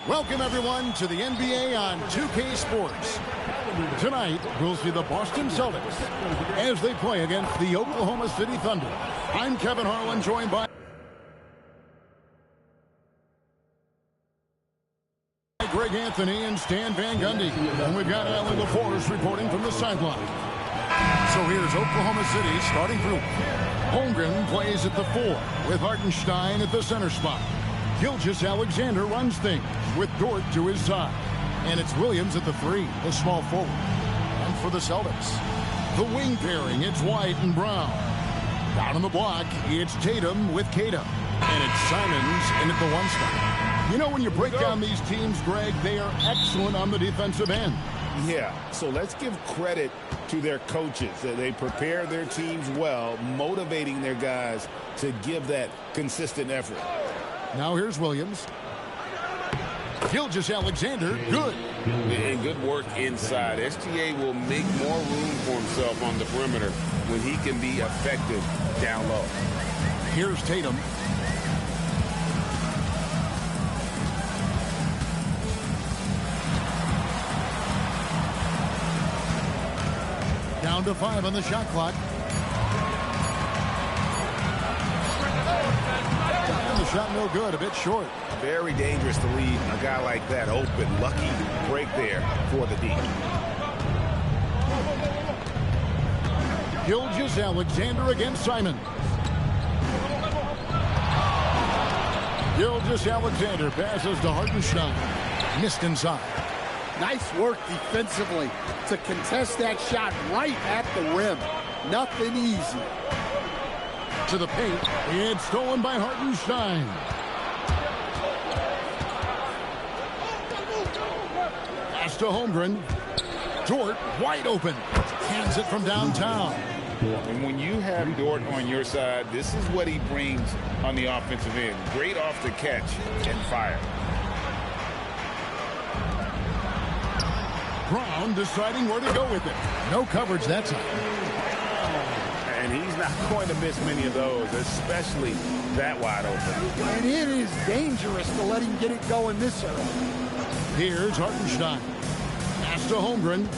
Welcome, everyone, to the NBA on 2K Sports. Tonight, we'll see the Boston Celtics as they play against the Oklahoma City Thunder. I'm Kevin Harlan, joined by Greg Anthony and Stan Van Gundy. And we've got Allie LaForce reporting from the sideline. So here's Oklahoma City starting group. Holmgren plays at the 4 with Hartenstein at the center spot. Gilgeous-Alexander runs things with Dort to his side. And it's Williams at the 3, the small forward. And for the Celtics, the wing pairing, it's White and Brown. Down on the block, it's Tatum with Cato. And it's Simons in at the 1 spot. You know, when you break down these teams, Greg, they are excellent on the defensive end. Yeah, so let's give credit to their coaches. They prepare their teams well, motivating their guys to give that consistent effort. Now here's Williams. Gilgeous-Alexander, good. And good work inside. SGA will make more room for himself on the perimeter when he can be effective down low. Here's Tatum. Down to 5 on the shot clock. And the shot no good, a bit short. Very dangerous to leave a guy like that open. Lucky break there for the D. Gilgeous-Alexander against Simon. Gilgeous-Alexander passes to Hartenstein. Missed inside. Nice work defensively to contest that shot right at the rim. Nothing easy. To the paint. It's stolen by Hartenstein. Pass to Holmgren. Dort wide open. Hands it from downtown. And when you have Dort on your side, this is what he brings on the offensive end. Great off the catch and fire. Brown deciding where to go with it. No coverage that time. And he's not going to miss many of those, especially that wide open. And it is dangerous to let him get it going this early. Here's Hartenstein. Pass to Holmgren.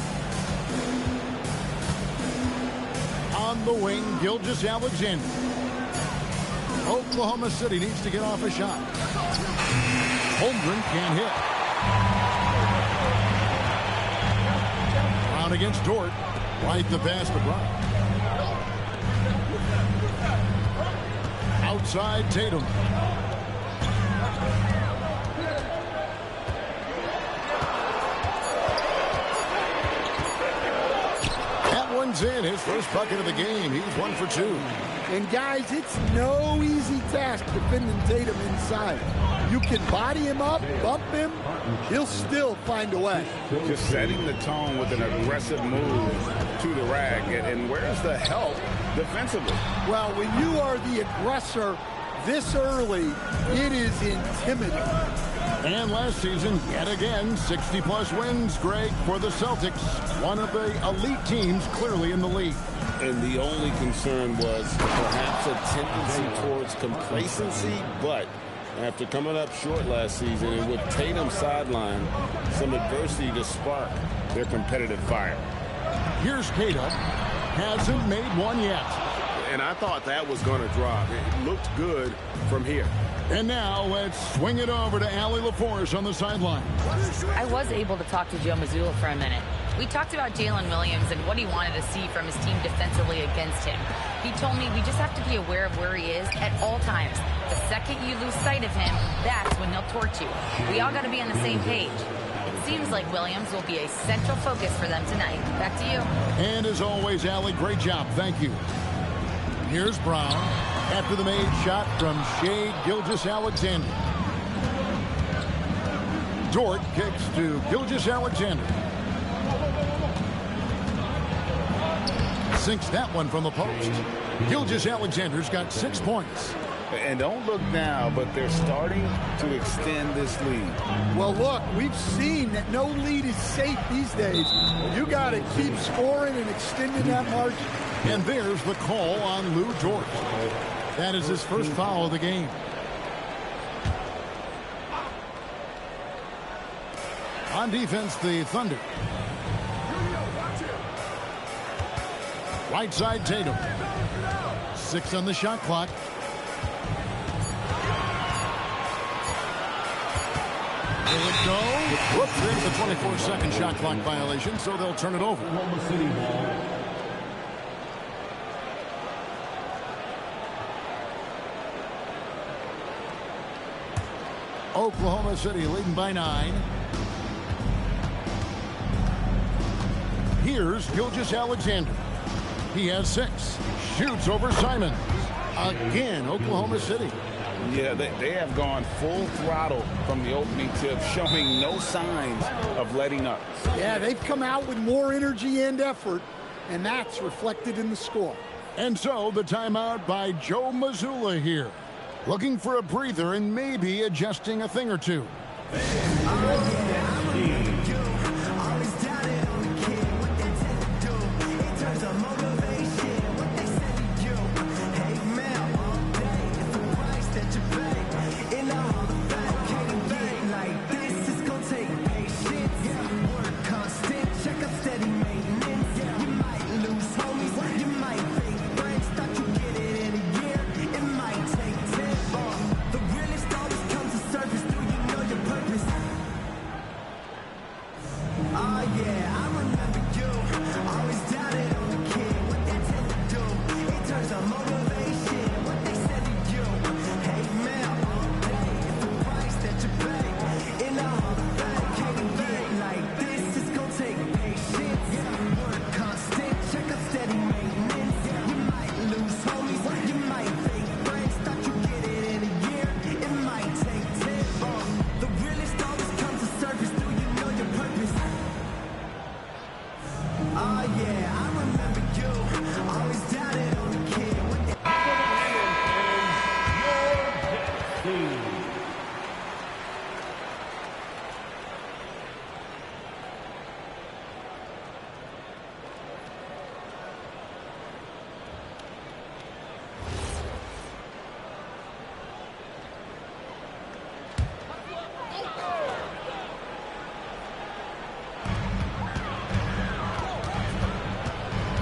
On the wing, Gilgeous-Alexander. Oklahoma City needs to get off a shot. Holmgren can't hit. Brown against Dort. Right the pass to Brown. Outside Tatum. That one's in. His first bucket of the game. He's 1 for 2. And guys, it's no easy task defending Tatum inside. You can body him up, bump him, he'll still find a way. Just setting the tone with an aggressive move to the rack. And where's the help defensively? Well, when you are the aggressor this early, it is intimidating. And last season, yet again, 60-plus wins, Greg, for the Celtics. One of the elite teams clearly in the league. And the only concern was perhaps a tendency towards complacency, but after coming up short last season and with Tatum sideline, some adversity to spark their competitive fire. Here's Cato. Hasn't made one yet. And I thought that was going to drop. It looked good from here. And now let's swing it over to Allie LaForce on the sideline. I was able to talk to Joe Mazzulla for a minute. We talked about Jalen Williams and what he wanted to see from his team defensively against him. He told me we just have to be aware of where he is at all times. The second you lose sight of him, that's when he'll torch you. We all got to be on the same page. It seems like Williams will be a central focus for them tonight. Back to you. And as always, Allie, great job. Thank you. Here's Brown after the made shot from Shai Gilgeous-Alexander. Dort kicks to Gilgeous-Alexander. Sinks that one from the post. Gilgeous-Alexander's got 6 points. And don't look now, but they're starting to extend this lead. Well, look, we've seen that no lead is safe these days. You got to keep scoring and extending that margin. And there's the call on Lou Dort. That is his first foul of the game. On defense, the Thunder. Right side, Tatum. 6 on the shot clock. Will it go? Whoops, there's the 24-second shot clock violation, so they'll turn it over. Oklahoma City leading by 9. Here's Gilgeous-Alexander. He has 6. Shoots over Simons. Again, Oklahoma City. Yeah, they have gone full throttle from the opening tip, showing no signs of letting up. Yeah, they've come out with more energy and effort, and that's reflected in the score. And so the timeout by Joe Mazzulla here. Looking for a breather and maybe adjusting a thing or two.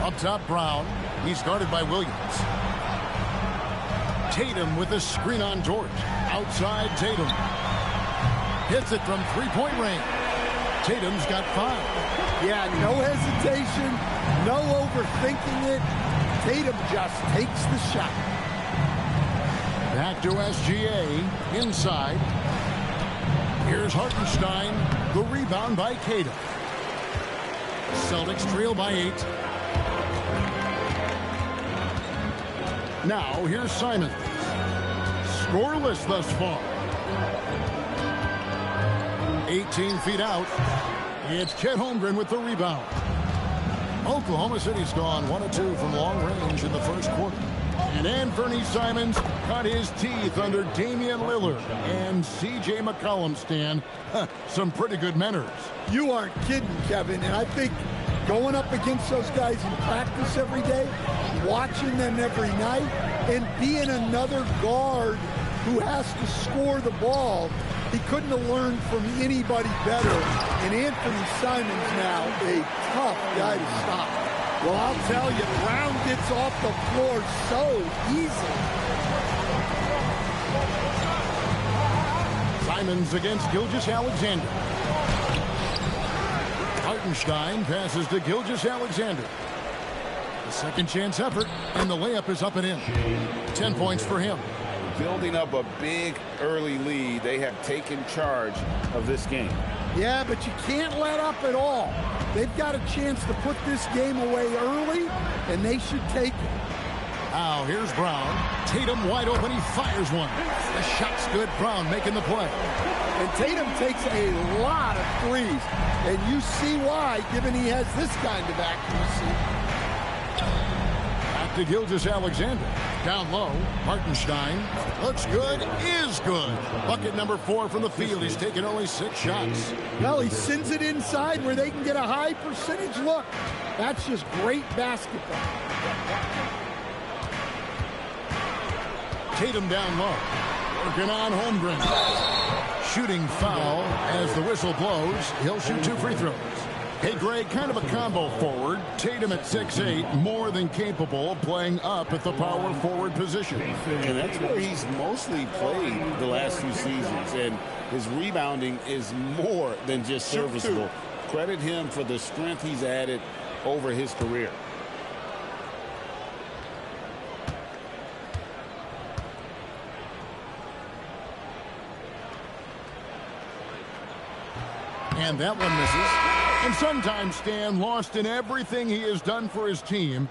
Up top, Brown. He's guarded by Williams. Tatum with a screen on Dort. Outside, Tatum. Hits it from three-point range. Tatum's got 5. Yeah, no hesitation, no overthinking it. Tatum just takes the shot. Back to SGA. Inside. Here's Hartenstein. The rebound by Tatum. Celtics trail by 8. Now, here's Simons. Scoreless thus far. 18 feet out. It's Chet Holmgren with the rebound. Oklahoma City's gone 1 of 2 from long range in the first quarter. And Anthony Simons cut his teeth under Damian Lillard and C.J. McCollum, Stan. Some pretty good manners. You aren't kidding, Kevin. And I think going up against those guys in practice every day, watching them every night, and being another guard who has to score the ball, he couldn't have learned from anybody better. And Anthony Simons now a tough guy to stop. Well, I'll tell you, Brown gets off the floor so easily. Simons against Gilgeous-Alexander. Hartenstein passes to Gilgeous-Alexander. The second chance effort, and the layup is up and in. 10 points for him. Building up a big early lead, they have taken charge of this game. Yeah, but you can't let up at all. They've got a chance to put this game away early, and they should take it. Now, here's Brown. Tatum wide open. He fires one. The shot's good. Brown making the play. And Tatum takes a lot of threes, and you see why, given he has this kind of accuracy. Back to Gilgeous-Alexander. Down low. Hartenstein. Looks good. Is good. Bucket number 4 from the field. He's taken only 6 shots. Well, he sends it inside where they can get a high percentage look. That's just great basketball. Tatum down low. Working on Holmgren. Shooting foul as the whistle blows. He'll shoot 2 free throws. Hey, Greg, kind of a combo forward. Tatum at 6'8", more than capable of playing up at the power forward position. And that's where he's mostly played the last few seasons. And his rebounding is more than just serviceable. Credit him for the strength he's added over his career. And that one misses. And sometimes, Stan, lost in everything he has done for his team,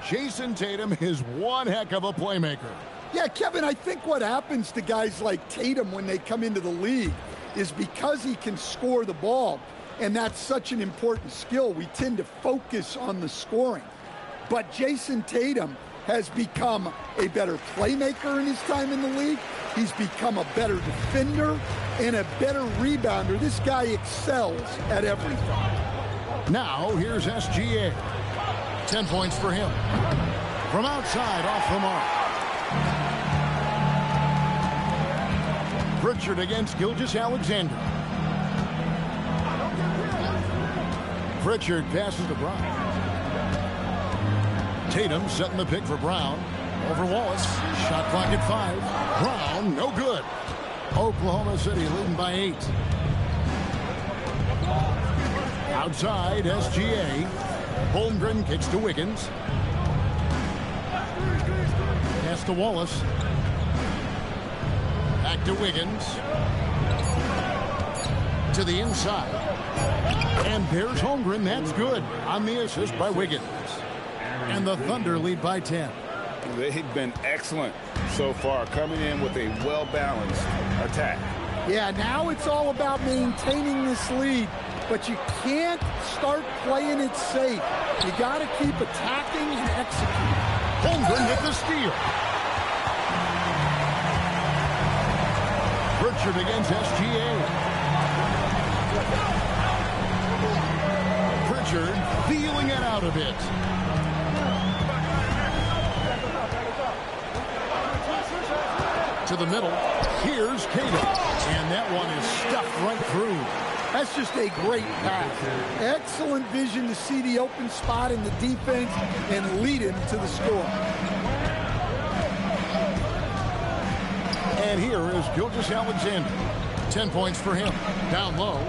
Jason Tatum is one heck of a playmaker. Yeah, Kevin, I think what happens to guys like Tatum when they come into the league is because he can score the ball, and that's such an important skill, we tend to focus on the scoring. But Jason Tatum has become a better playmaker in his time in the league. He's become a better defender and a better rebounder. This guy excels at everything. Now, here's SGA. 10 points for him. From outside, off the mark. Pritchard against Gilgeous-Alexander. Pritchard passes to Brown. Tatum setting the pick for Brown. Over Wallace. Shot clock at 5. Brown, no good. Oklahoma City leading by 8. Outside, SGA. Holmgren kicks to Wiggins. Pass to Wallace. Back to Wiggins. To the inside. And there's Holmgren. That's good on the assist by Wiggins. And the Thunder lead by 10. They've been excellent so far, coming in with a well-balanced attack. Yeah, now it's all about maintaining this lead, but you can't start playing it safe. You got to keep attacking and executing. Holmgren with the steal. Pritchard against SGA. Pritchard feeling it out a bit. To the middle. Here's Tatum. And that one is stuffed right through. That's just a great pass. Excellent vision to see the open spot in the defense and lead him to the score. And here is Gilgeous-Alexander. 10 points for him. Down low.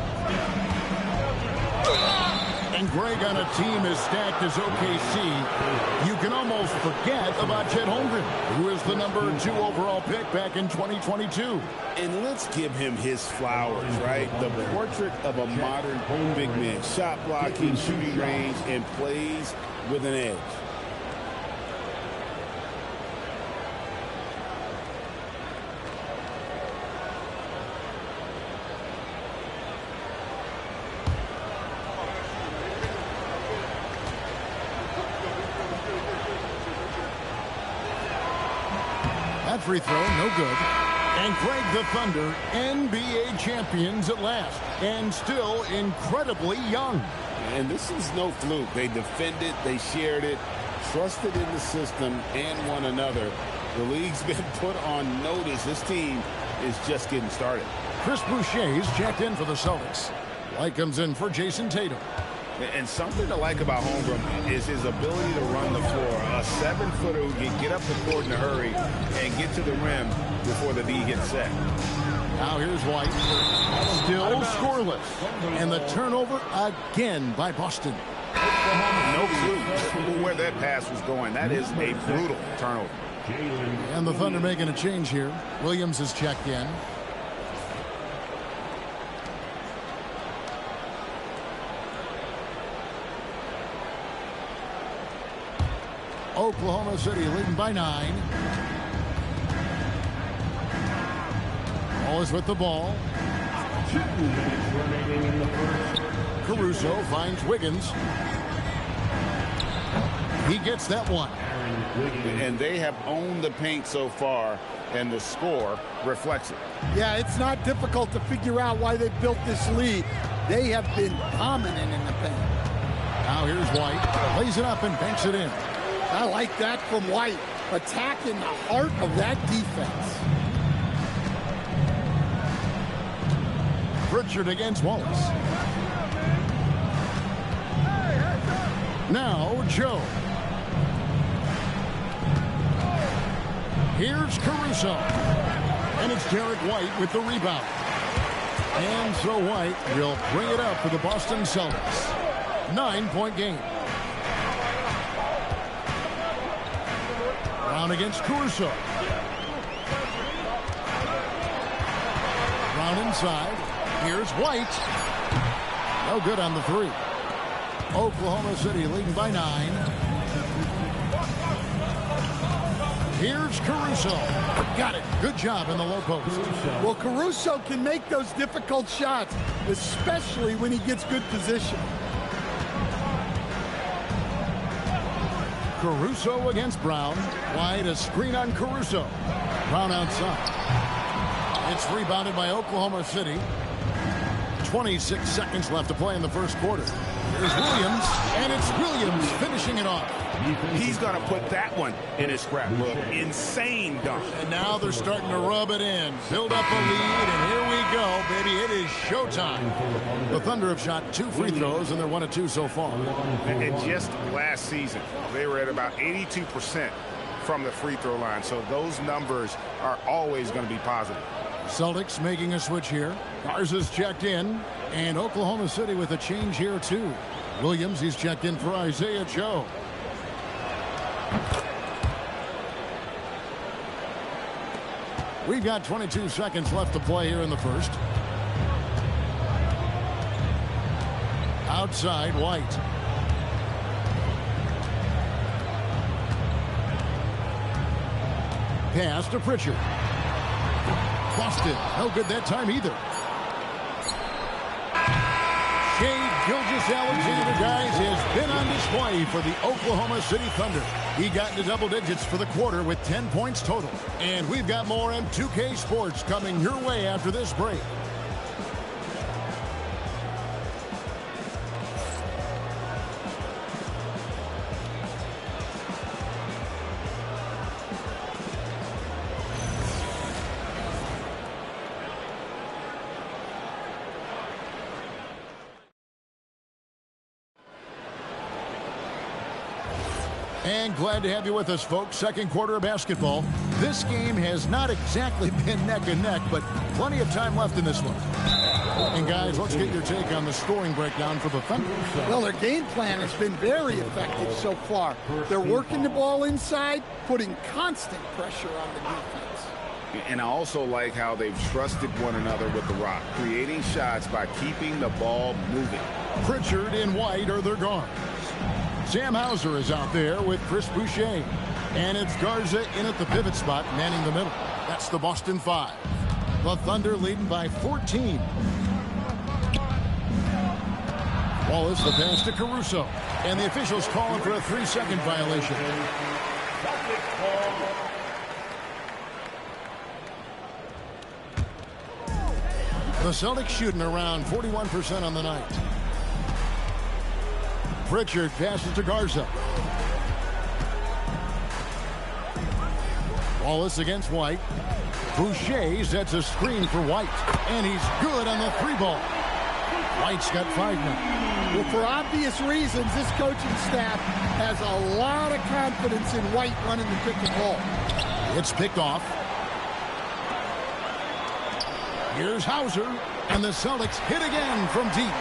And Greg, on a team as stacked as OKC, you can almost forget about Chet Holmgren, who is the number 2 overall pick back in 2022. And let's give him his flowers, right? The portrait of a modern big man. Shot blocking, shooting range, and plays with an edge. Free throw, no good. And Greg, the Thunder, NBA champions at last, and still incredibly young. And this is no fluke. They defended, they shared it, trusted in the system and one another. The league's been put on notice. This team is just getting started. Chris Boucher's checked in for the Celtics. White comes in for Jason Tatum. And something to like about Holmgren is his ability to run the floor. A 7-footer who can get up the court in a hurry and get to the rim before the D gets set. Now here's White. Still scoreless. And the turnover again by Boston. No clue where that pass was going. That is a brutal turnover. And the Thunder making a change here. Williams is checked in. Oklahoma City leading by 9. Always with the ball. Caruso finds Wiggins. He gets that one. And they have owned the paint so far, and the score reflects it. Yeah, it's not difficult to figure out why they built this lead. They have been dominant in the paint. Now here's White. Lays it up and banks it in. I like that from White, attacking the heart of that defense. Pritchard against Wallace. Now Joe. Here's Caruso. And it's Derek White with the rebound. And so White will bring it up for the Boston Celtics. 9-point game. Brown against Caruso. Brown inside. Here's White. No good on the three. Oklahoma City leading by 9. Here's Caruso. Got it. Good job in the low post. Well, Caruso can make those difficult shots, especially when he gets good position. Caruso against Brown. White, a screen on Caruso. Brown outside. It's rebounded by Oklahoma City. 26 seconds left to play in the first quarter. Here's Williams, and it's Williams finishing it off. He's going to put that one in his scrapbook. Insane dunk. And now they're starting to rub it in. Build up a lead, and here we go, baby. It is showtime. The Thunder have shot 2 free throws, and they're 1 of 2 so far. And just last season, they were at about 82% from the free throw line. So those numbers are always going to be positive. Celtics making a switch here. Garza's checked in, and Oklahoma City with a change here, too. Williams, he's checked in for Isaiah Joe. We've got 22 seconds left to play here in the first. Outside, White. Pass to Pritchard. Busted. No good that time either. Shea Gilgeous-Alexander, guys, has been on display for the Oklahoma City Thunder. He got into double digits for the quarter with 10 points total. And we've got more M2K Sports coming your way after this break. And glad to have you with us, folks. Second quarter of basketball. This game has not exactly been neck and neck, but plenty of time left in this one. And guys, let's get your take on the scoring breakdown for the Thunder. Well, their game plan has been very effective so far. They're working the ball inside, putting constant pressure on the defense. And I also like how they've trusted one another with the rock, creating shots by keeping the ball moving. Pritchard and White are their guards. Sam Hauser is out there with Chris Boucher. And it's Garza in at the pivot spot, manning the middle. That's the Boston 5. The Thunder leading by 14. Wallace, the pass to Caruso. And the officials calling for a 3-second violation. The Celtics shooting around 41% on the night. Pritchard passes to Garza. Wallace against White. Boucher sets a screen for White. And he's good on the 3-ball. White's got 5 now. Well, for obvious reasons, this coaching staff has a lot of confidence in White running the pick and roll. It's picked off. Here's Hauser. And the Celtics hit again from deep.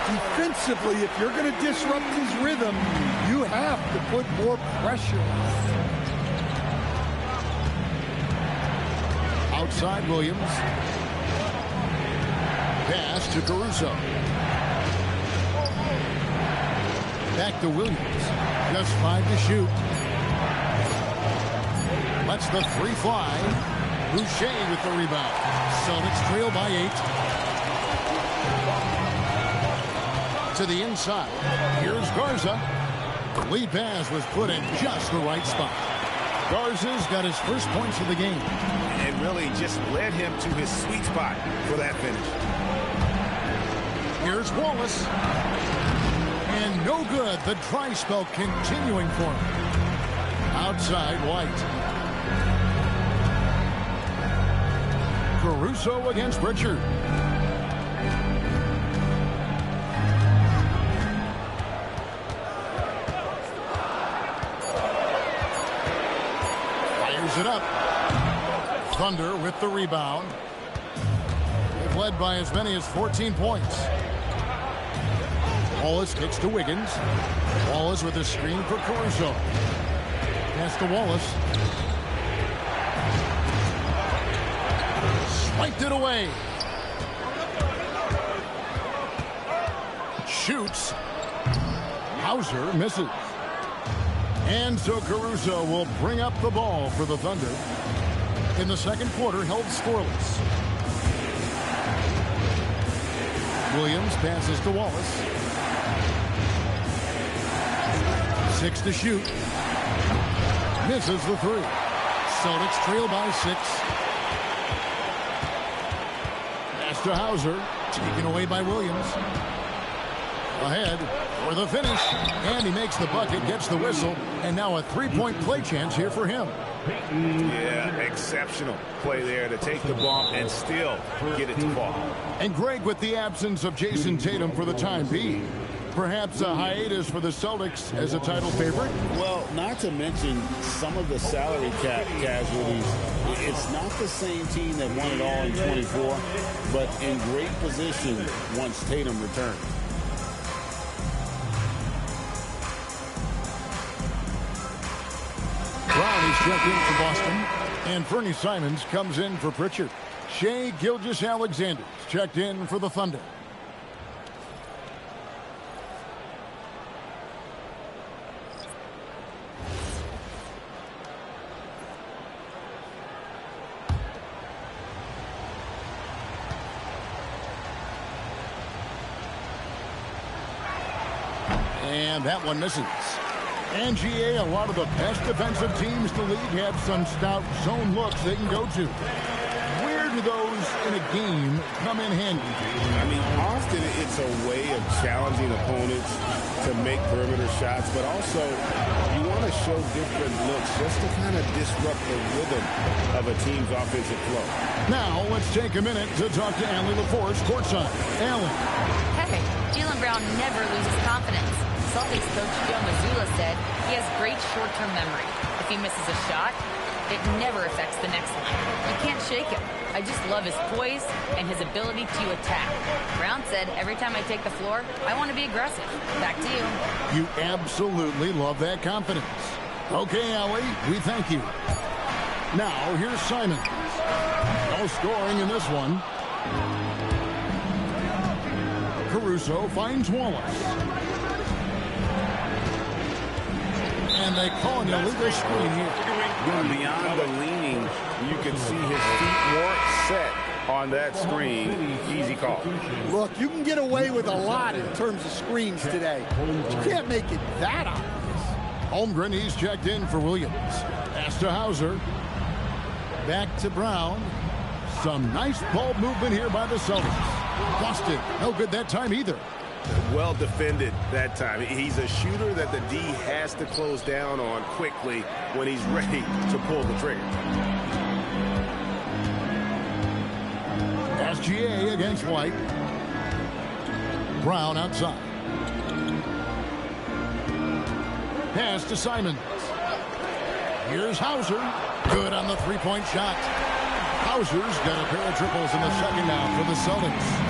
Defensively, if you're going to disrupt his rhythm, you have to put more pressure on him. Outside Williams. Pass to Caruso. Back to Williams. Just 5 to shoot. Lets the 3 fly. Boucher with the rebound. Celtics trail by 8. To the inside. Here's Garza. The lead pass was put in just the right spot. Garza's got his first points of the game. And really just led him to his sweet spot for that finish. Here's Wallace. And no good. The dry spell continuing for him. Outside White. Caruso against Pritchard. Fires it up. Thunder with the rebound. They've led by as many as 14 points. Wallace kicks to Wiggins. Wallace with a screen for Caruso. Pass to Wallace. Swiped it away. Shoots. Hauser misses. And so Caruso will bring up the ball for the Thunder. In the second quarter, held scoreless. Williams passes to Wallace. 6 to shoot. Misses the 3. Celtics trail by 6. Pass to Hauser. Taken away by Williams. Ahead for the finish. And he makes the bucket, gets the whistle. And now a three-point play chance here for him. Yeah, exceptional play there to take the bump and still get it to fall. And Greg, with the absence of Jason Tatum for the time being, perhaps a hiatus for the Celtics as a title favorite? Well, not to mention some of the salary cap casualties. It's not the same team that won it all in 24, but in great position once Tatum returns. Brown is checked in for Boston, and Fernie Simons comes in for Pritchard. Shai Gilgeous-Alexander checked in for the Thunder. And that one misses. And GA, a lot of the best defensive teams in the league have some stout zone looks they can go to. Where do those in a game come in handy? I mean, often it's a way of challenging opponents to make perimeter shots, but also you want to show different looks just to kind of disrupt the rhythm of a team's offensive flow. Now, let's take a minute to talk to Allie LaForce courtside. Allie. Hey, Jaylen Brown never loses confidence. Celtics coach Joe Mazzulla said he has great short-term memory. If he misses a shot, it never affects the next one. You can't shake him. I just love his poise and his ability to attack. Brown said, every time I take the floor, I want to be aggressive. Back to you. You absolutely love that confidence. Okay, Allie, we thank you. Now, here's Simon. No scoring in this one. Caruso finds Wallace. And they call an illegal screen here. Beyond the leaning, you can see his feet weren't set on that screen. Easy call. Look, you can get away with a lot in terms of screens today. But you can't make it that obvious. Holmgren, he's checked in for Williams. Pass to Hauser. Back to Brown. Some nice ball movement here by the Celtics. Busted. No good that time either. Well defended that time. He's a shooter that the D has to close down on quickly when he's ready to pull the trigger. SGA against White. Brown outside. Pass to Simons. Here's Hauser. Good on the three-point shot. Hauser's got a pair of triples in the second now for the Celtics.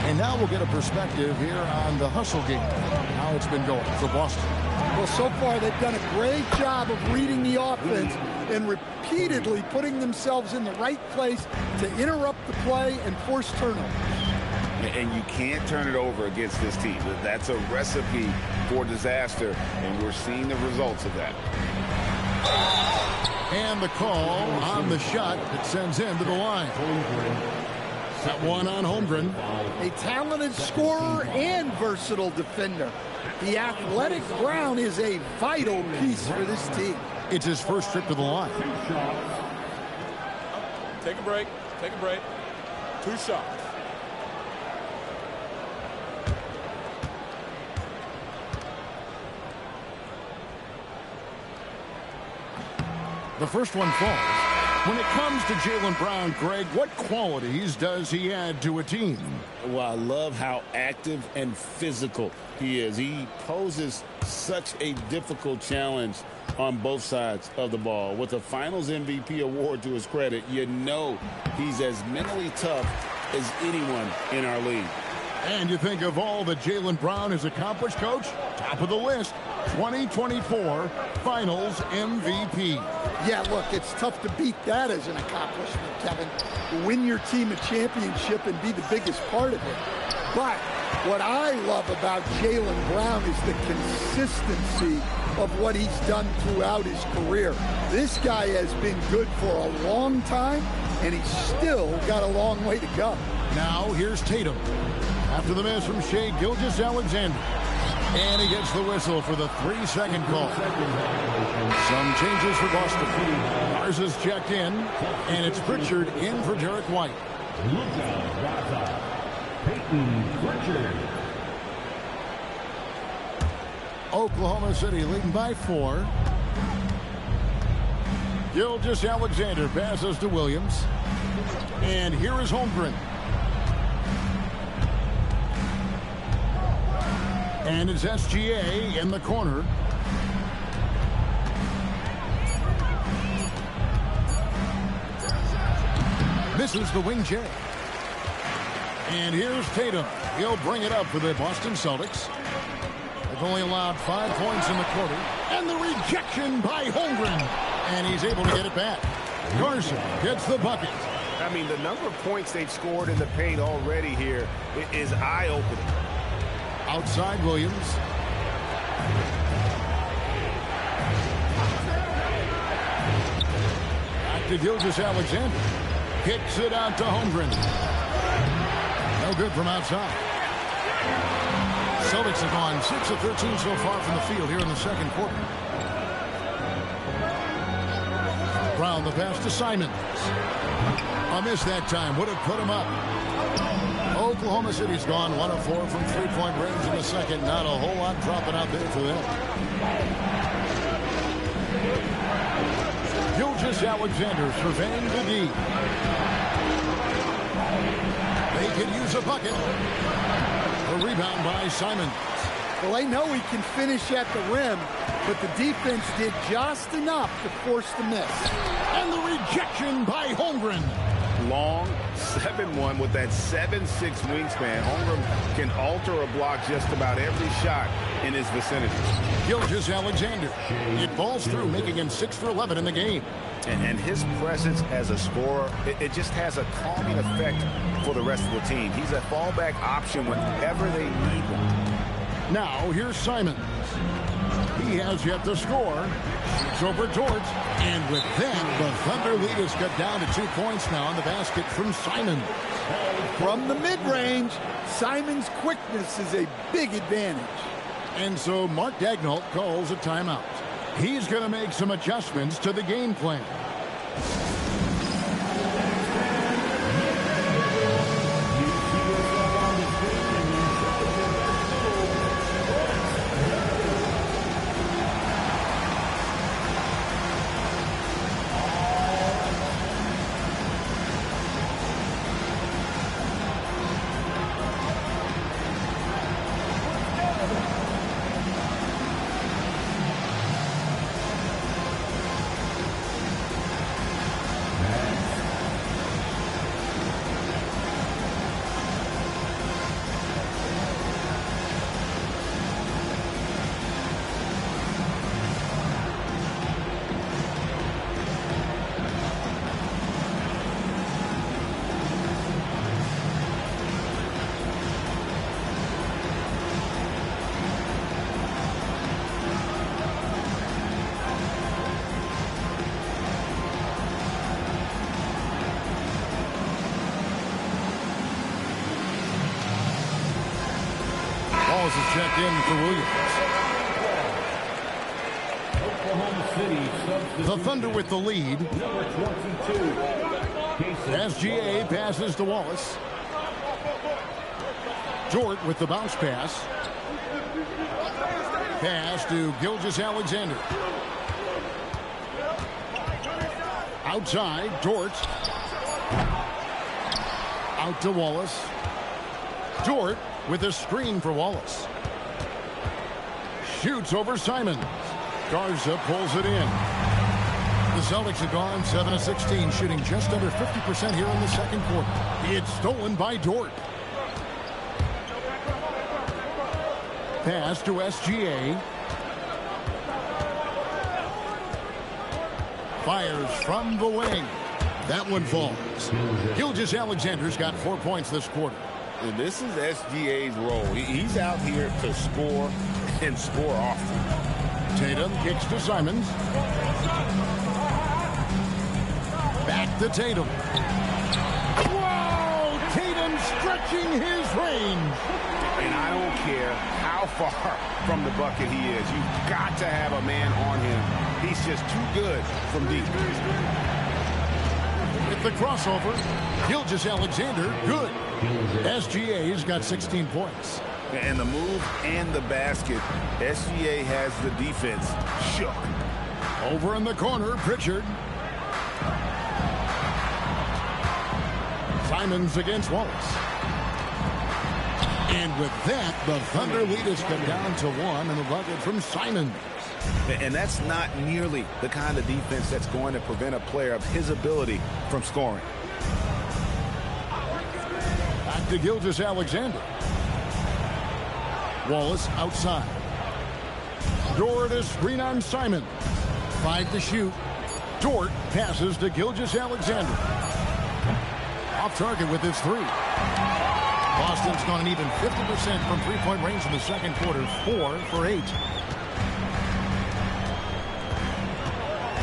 And now we'll get a perspective here on the hustle game, how it's been going for Boston. Well, so far they've done a great job of reading the offense and repeatedly putting themselves in the right place to interrupt the play and force turnovers. And you can't turn it over against this team. That's a recipe for disaster, and we're seeing the results of that. And the call on the shot that sends him to the line. That one on Holmgren. A talented scorer and versatile defender. The athletic Brown is a vital piece for this team. It's his first trip to the line. Take a break. Take a break. 2 shots. The first one falls. When it comes to Jaylen Brown, Greg, what qualities does he add to a team? Well, I love how active and physical he is. He poses such a difficult challenge on both sides of the ball. With a Finals MVP award to his credit, you know he's as mentally tough as anyone in our league. And you think of all that Jaylen Brown has accomplished, Coach? Top of the list, 2024 Finals MVP. Yeah, look, it's tough to beat that as an accomplishment, Kevin. Win your team a championship and be the biggest part of it. But what I love about Jaylen Brown is the consistency of what he's done throughout his career. This guy has been good for a long time, and he's still got a long way to go. Now, here's Tatum. After the miss from Shai Gilgeous-Alexander. And he gets the whistle for the 3-second call. Some changes for Boston. Mars is checked in, and it's Pritchard in for Derek White. Oklahoma City leading by 4. Gilgeous-Alexander passes to Williams. And here is Holmgren. And it's SGA in the corner. Misses the wing J. And here's Tatum. He'll bring it up for the Boston Celtics. They've only allowed 5 points in the quarter. And the rejection by Holmgren. And he's able to get it back. Garza gets the bucket. I mean, the number of points they've scored in the paint already here is eye-opening. Outside Williams. Back to Gilgeous-Alexander. Kicks it out to Holmgren. No good from outside. Celtics have gone 6 of 13 so far from the field here in the second quarter. Brown the pass to Simons. A miss that time. Would have put him up. Oklahoma City's gone 1 of 4 from three-point range in the second. Not a whole lot dropping out there for them. Gilgeous-Alexander surveying the D. They could use a bucket. A rebound by Simons. Well, they know he can finish at the rim, but the defense did just enough to force the miss. And the rejection by Holmgren. Long 7-1 with that 7'6" wingspan. Holmgren can alter a block just about every shot in his vicinity. Gilgeous-Alexander. It falls through, making him 6 for 11 in the game. And his presence as a scorer, it just has a calming effect for the rest of the team. He's a fallback option whenever they need one. Now, here's Simons. He has yet to score. Shoots over George. And with that, the Thunder lead is cut down to 2 points now on the basket from Simons. From the mid-range, Simons' quickness is a big advantage. And so Mark Daigneault calls a timeout. He's going to make some adjustments to the game plan. Balls is checked in for Williams. The Thunder with the lead. SGA passes to Wallace. Jort with the bounce pass. Pass to Gilgeous-Alexander. Outside, Dort. Out to Wallace. Dort with a screen for Wallace. Shoots over Simons. Garza pulls it in. The Celtics have gone 7 of 16, shooting just under 50% here in the second quarter. It's stolen by Dort. Pass to SGA. Fires from the wing. That one falls. Gilgeous-Alexander's got 4 points this quarter. And this is SGA's role. He's out here to score and score often. Tatum kicks to Simons. Back to Tatum. Whoa! Tatum stretching his range. And I don't care how far from the bucket he is. You've got to have a man on him. He's just too good from deep. With the crossover, Gilgeous-Alexander, good. SGA's got 16 points. And the move and the basket, SGA has the defense shook. Over in the corner, Pritchard. Simons against Wallace. And with that, the Thunder lead has come down to 1 and the bucket from Simons. And that's not nearly the kind of defense that's going to prevent a player of his ability from scoring. Back to Gilgeous-Alexander. Wallace outside. Dort to screen on Simon. 5 to shoot. Dort passes to Gilgeous-Alexander. Off target with his 3. Boston's gone an even 50% from three-point range in the second quarter. 4 for 8.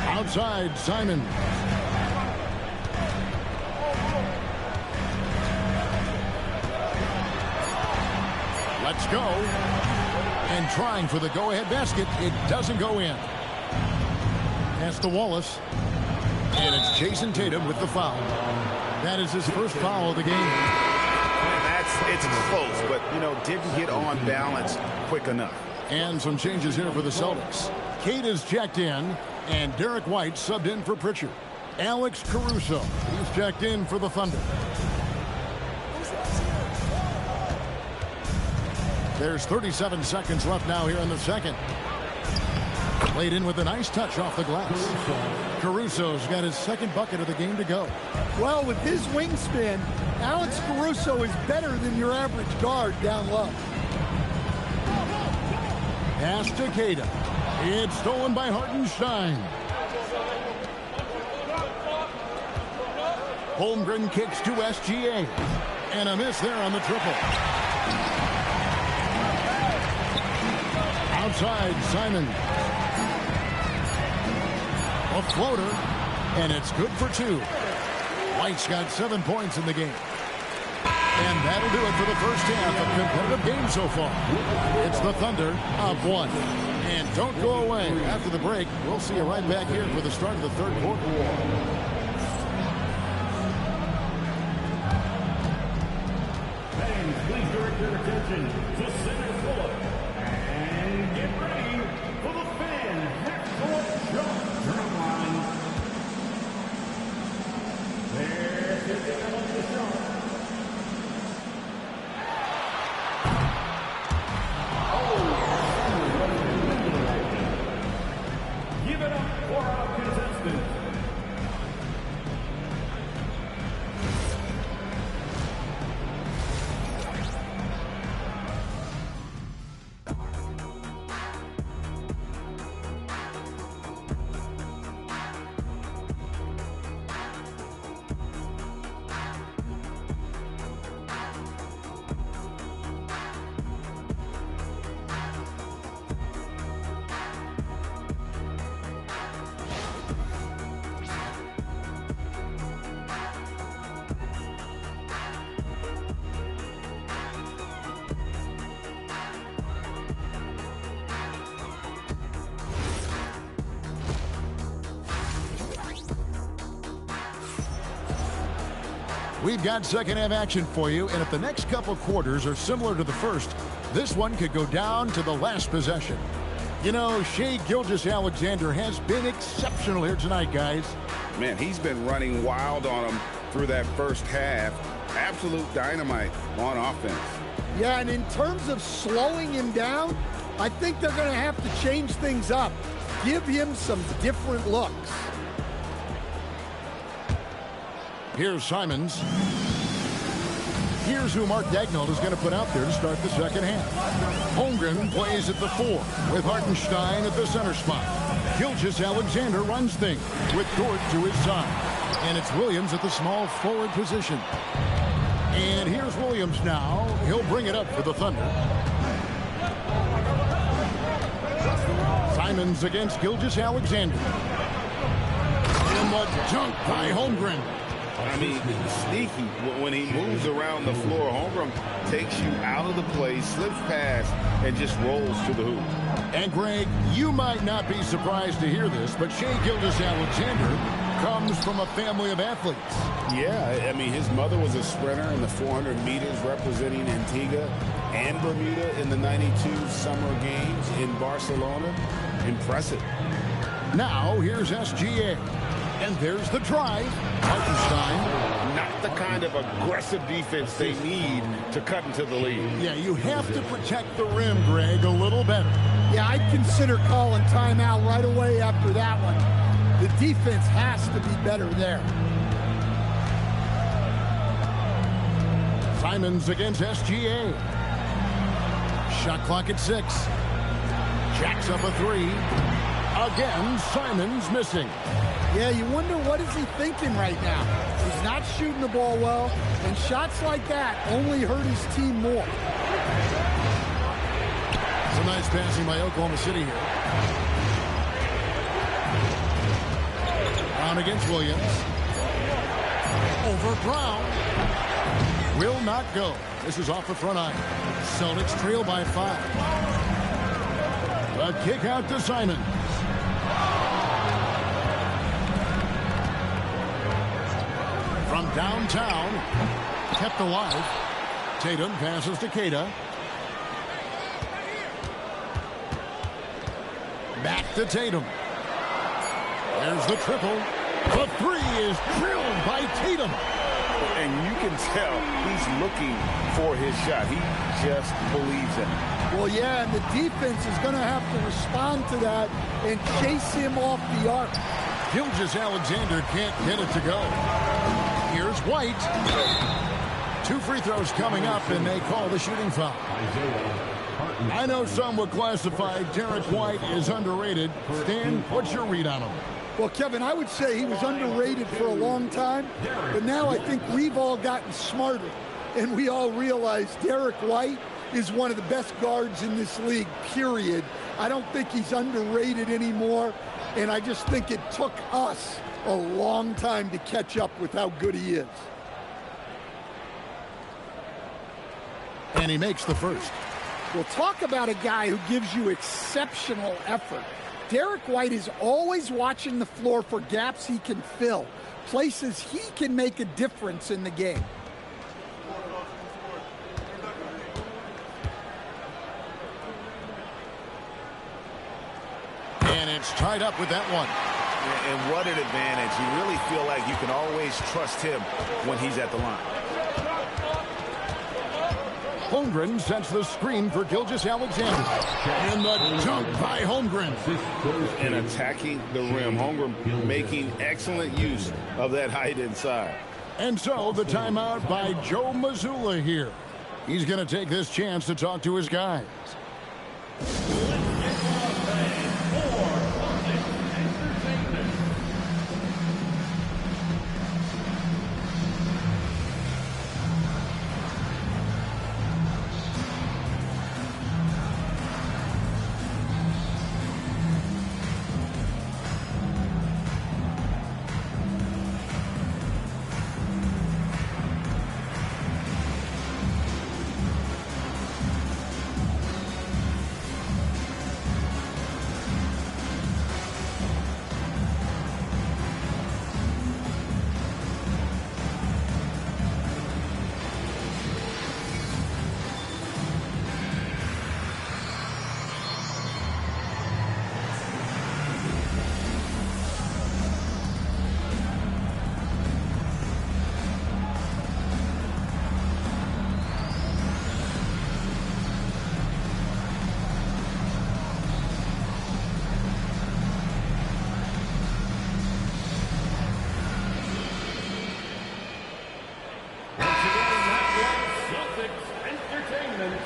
Outside, Simon. Let's go. And trying for the go-ahead basket. It doesn't go in. Pass to Wallace. And it's Jason Tatum with the foul. That is his first foul of the game. It's close, but, didn't get on balance quick enough. And some changes here for the Celtics. Cade is checked in, and Derek White subbed in for Pritchard. Alex Caruso, he's checked in for the Thunder. There's 37 seconds left now here in the second. Played in with a nice touch off the glass. Caruso's got his second bucket of the game to go. Well, with his wingspan, Alex Caruso is better than your average guard down low. Pass to Cada. It's stolen by Hartenstein. Holmgren kicks to SGA. And a miss there on the triple. Outside, Simon. A floater, and it's good for 2. White's got 7 points in the game. And that'll do it for the first half of competitive game so far. It's the Thunder up 1. And don't go away. After the break, we'll see you right back here for the start of the third quarter. Fans, please direct your attention to center court. And get ready for the fan half-court shot drum line. They're taking on the shot. Give it up for our contestants. We've got second half action for you, and if the next couple quarters are similar to the first, this one could go down to the last possession. You know, Shai Gilgeous-Alexander has been exceptional here tonight, guys. Man, he's been running wild on him through that first half. Absolute dynamite on offense. Yeah, and in terms of slowing him down, I think they're going to have to change things up. Give him some different looks. Here's Simons. Here's who Mark Daigneault is going to put out there to start the second half. Holmgren plays at the 4 with Hartenstein at the center spot. Gilgeous-Alexander runs things with Dort to his side. And it's Williams at the small forward position. And here's Williams now. He'll bring it up for the Thunder. Simons against Gilgeous-Alexander. And the dunk by Holmgren. I mean, sneaky. When he moves around the floor, Holmgren takes you out of the play, slips past, and just rolls to the hoop. And, Greg, you might not be surprised to hear this, but Shai Gilgeous-Alexander comes from a family of athletes. Yeah, I mean, his mother was a sprinter in the 400 meters representing Antigua and Bermuda in the 92 Summer Games in Barcelona. Impressive. Now, here's SGA. And there's the drive. Hartenstein. Not the kind of aggressive defense they need to cut into the lead. Yeah, you have to protect the rim, Greg, a little better. Yeah, I'd consider calling timeout right away after that one. The defense has to be better there. Simons against SGA. Shot clock at 6. Jacks up a 3. Again, Simons missing. Yeah, you wonder what is he thinking right now. He's not shooting the ball well, and shots like that only hurt his team more. Some nice passing by Oklahoma City here. Brown against Williams. Over Brown. Will not go. This is off the front iron. Celtics trail by 5. A kick out to Simons. From downtown, kept alive. Tatum passes to Keita. Back to Tatum. There's the triple. The 3 is drilled by Tatum. And you can tell he's looking for his shot. He just believes in it. Well, yeah, and the defense is going to have to respond to that and chase him off the arc. Gilgeous-Alexander can't get it to go. Here's White. 2 free throws coming up, and they call the shooting foul. I know some would classify Derek White as underrated. Stan, what's your read on him? Well, Kevin, I would say he was underrated for a long time, but now I think we've all gotten smarter, and we all realize Derek White is one of the best guards in this league, period. I don't think he's underrated anymore, and I just think it took us a long time to catch up with how good he is. And he makes the first. We'll talk about a guy who gives you exceptional effort. Derek White is always watching the floor for gaps he can fill, places he can make a difference in the game. And it's tied up with that one. And what an advantage. You really feel like you can always trust him when he's at the line. Holmgren sets the screen for Gilgeous-Alexander. And the dunk by Holmgren. And attacking the rim. Holmgren making excellent use of that height inside. And so the timeout by Joe Mazzulla here. He's going to take this chance to talk to his guys. minutes.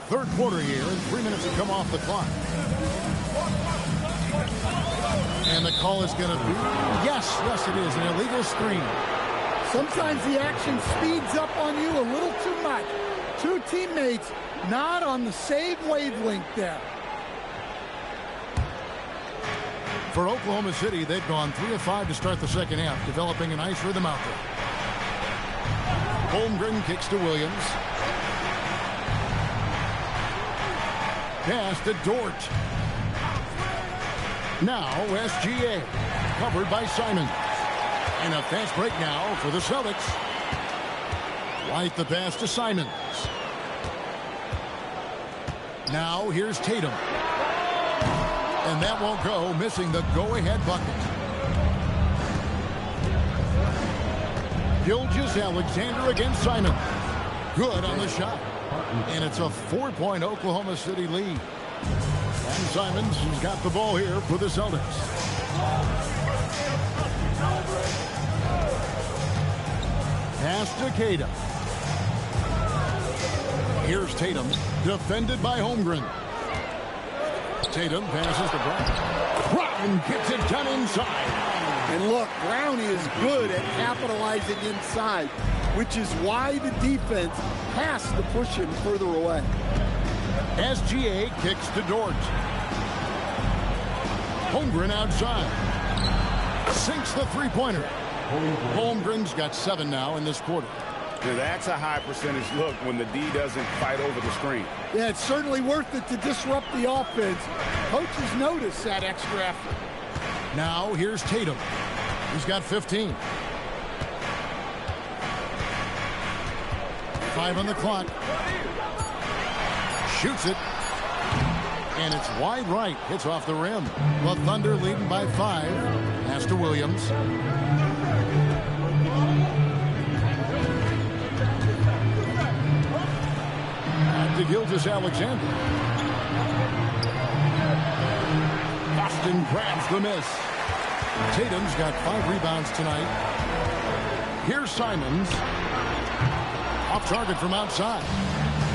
Third quarter here, and 3 minutes have come off the clock. And the call is going to be, yes, it is, an illegal screen. Sometimes the action speeds up on you a little too much. Two teammates not on the same wavelength there. For Oklahoma City, they've gone 3 of 5 to start the second half, developing a nice rhythm out there. Holmgren kicks to Williams. Pass to Dort. Now SGA, covered by Simon. And a fast break now for the Celtics. White the pass to Simons. Now here's Tatum. And that won't go, missing the go-ahead bucket. Gilgeous-Alexander against Simon. Good on the shot. And it's a 4-point Oklahoma City lead. And Simons has got the ball here for the Celtics. Pass to Tatum. Here's Tatum, defended by Holmgren. Tatum passes to Brown. Brown gets it done inside. And look, Brown is good at capitalizing inside, which is why the defense has to push him further away. SGA kicks to Dort. Holmgren outside. Sinks the three-pointer. Holmgren's got 7 now in this quarter. Now that's a high percentage look when the D doesn't fight over the screen. Yeah, it's certainly worth it to disrupt the offense. Coaches notice that extra effort. Now here's Tatum. He's got 15. 5 on the clock. Shoots it. And it's wide right. Hits off the rim. The Thunder leading by 5. Pass to Williams. Back to Gilgeous-Alexander. Boston grabs the miss. Tatum's got 5 rebounds tonight. Here's Simons. Off target from outside.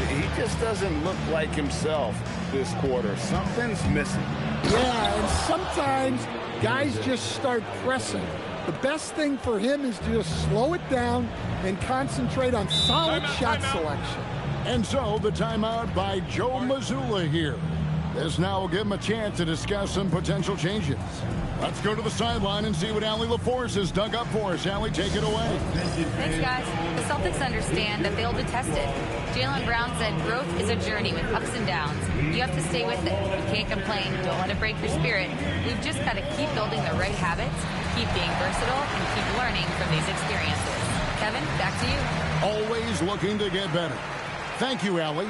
He just doesn't look like himself this quarter. Something's missing. Yeah, and sometimes guys just start pressing. The best thing for him is to just slow it down and concentrate on solid shot selection. And so the timeout by Joe Mazzulla here. This now will give him a chance to discuss some potential changes. Let's go to the sideline and see what Allie LaForce has dug up for us. Allie, take it away. Thanks, guys. The Celtics understand that they'll be tested. Jaylen Brown said growth is a journey with ups and downs. You have to stay with it. You can't complain. Don't let it break your spirit. We've just got to keep building the right habits, keep being versatile, and keep learning from these experiences. Kevin, back to you. Always looking to get better. Thank you, Allie.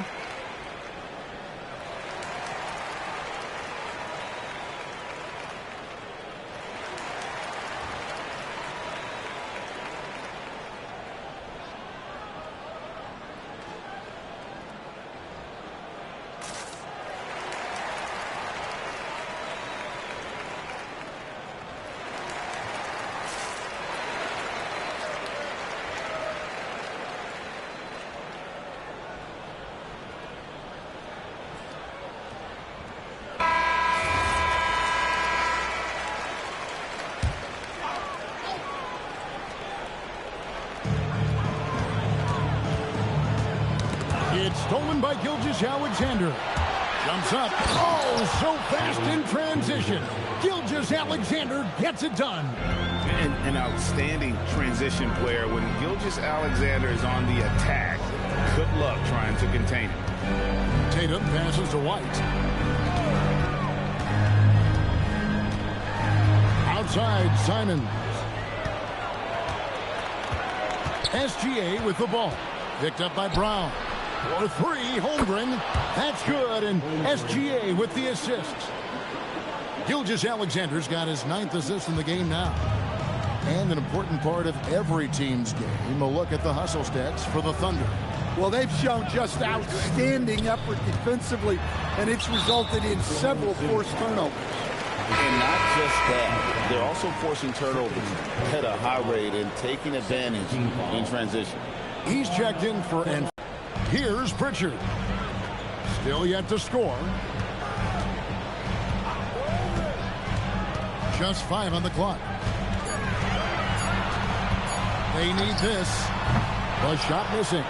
It's stolen by Gilgeous-Alexander. Jumps up. Oh, so fast in transition. Gilgeous-Alexander gets it done. An outstanding transition player. When Gilgeous-Alexander is on the attack, good luck trying to contain him. Tatum passes to White. Outside, Simons. SGA with the ball. Picked up by Brown. For 3, Holmgren. That's good, and SGA with the assist. Gilgeous-Alexander's got his 9th assist in the game now. And an important part of every team's game, a look at the hustle stats for the Thunder. Well, they've shown just outstanding effort defensively, and it's resulted in several forced turnovers. And not just that, they're also forcing turnovers at a high rate and taking advantage in transition. He's checked in for, and here's Pritchard. Still yet to score. Just 5 on the clock. They need this. The shot missing.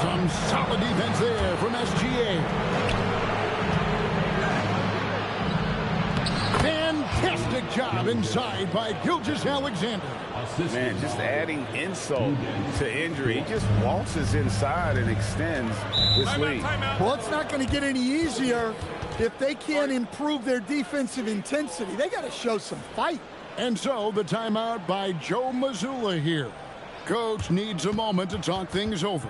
Some solid defense there from SGA. Fantastic job inside by Gilgeous-Alexander. Man, just adding insult to injury. He just waltzes inside and extends this lead. Well, it's not going to get any easier if they can't improve their defensive intensity. They got to show some fight. And so the timeout by Joe Mazzulla here. Coach needs a moment to talk things over.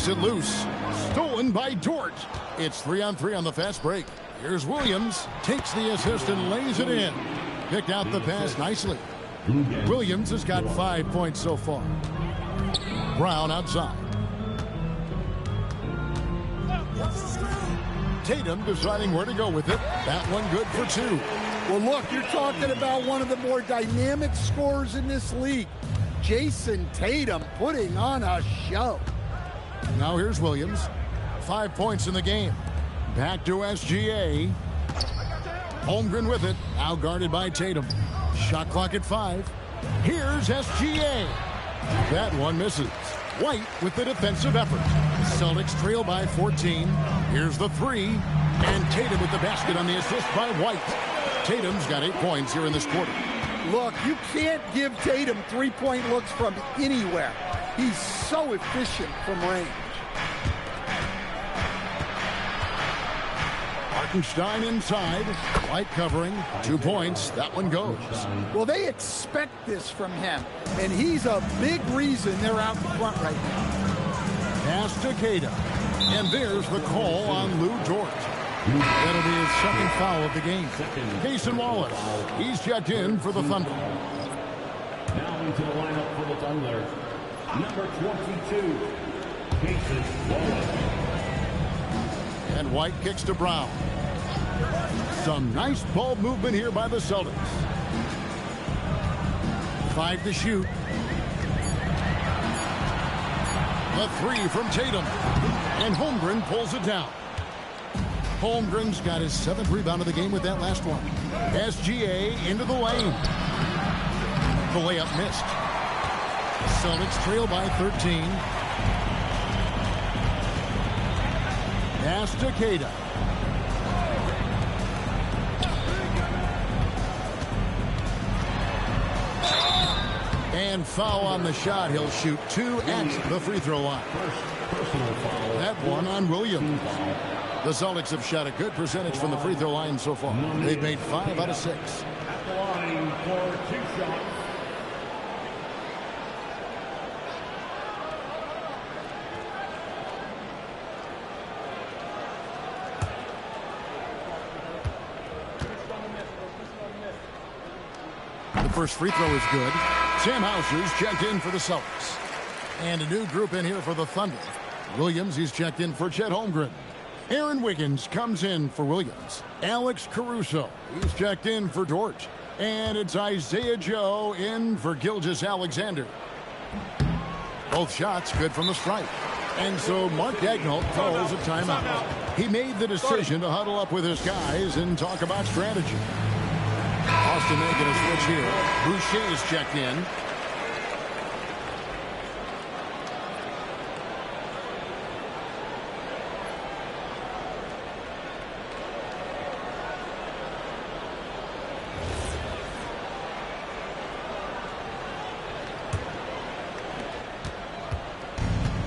It loose. Stolen by Dort. It's 3-on-3 on the fast break. Here's Williams. Takes the assist and lays it in. Picked out the pass nicely. Williams has got 5 points so far. Brown outside. Tatum deciding where to go with it. That one good for 2. Well, look, you're talking about one of the more dynamic scorers in this league. Jason Tatum putting on a show. Now here's Williams. 5 points in the game. Back to SGA. Holmgren with it. Now guarded by Tatum. Shot clock at 5. Here's SGA. That one misses. White with the defensive effort. Celtics trail by 14. Here's the 3. And Tatum with the basket on the assist by White. Tatum's got 8 points here in this quarter. Look, you can't give Tatum three-point looks from anywhere. He's so efficient from range. Hartenstein inside. White covering. 2 points. That one goes. Well, they expect this from him, and he's a big reason they're out in front right now. Pass to Queta. And there's the call on Lou Dort. That'll be his second foul of the game. Cason Wallace. He's checked in for the Thunder. Now into the lineup for the Thunder. Number 22, Cason Wallace. And White kicks to Brown. Some nice ball movement here by the Celtics. 5 to shoot. The 3 from Tatum. And Holmgren pulls it down. Holmgren's got his 7th rebound of the game with that last one. SGA into the lane. The layup missed. Celtics trail by 13. Pass to Queta. And foul on the shot. He'll shoot 2 at the free throw line. That one on Williams. The Celtics have shot a good percentage from the free throw line so far. They've made 5 out of 6. At the line for 2 shots, First free throw is good. Sam Hauser's checked in for the Celtics. And a new group in here for the Thunder. Williams, he's checked in for Chet Holmgren. Aaron Wiggins comes in for Williams. Alex Caruso, he's checked in for Dort. And it's Isaiah Joe in for Gilgeous-Alexander. Both shots good from the stripe. And so Mark Daigneault calls a timeout. He made the decision to huddle up with his guys and talk about strategy. Austin making a switch here. Boucher is checked in.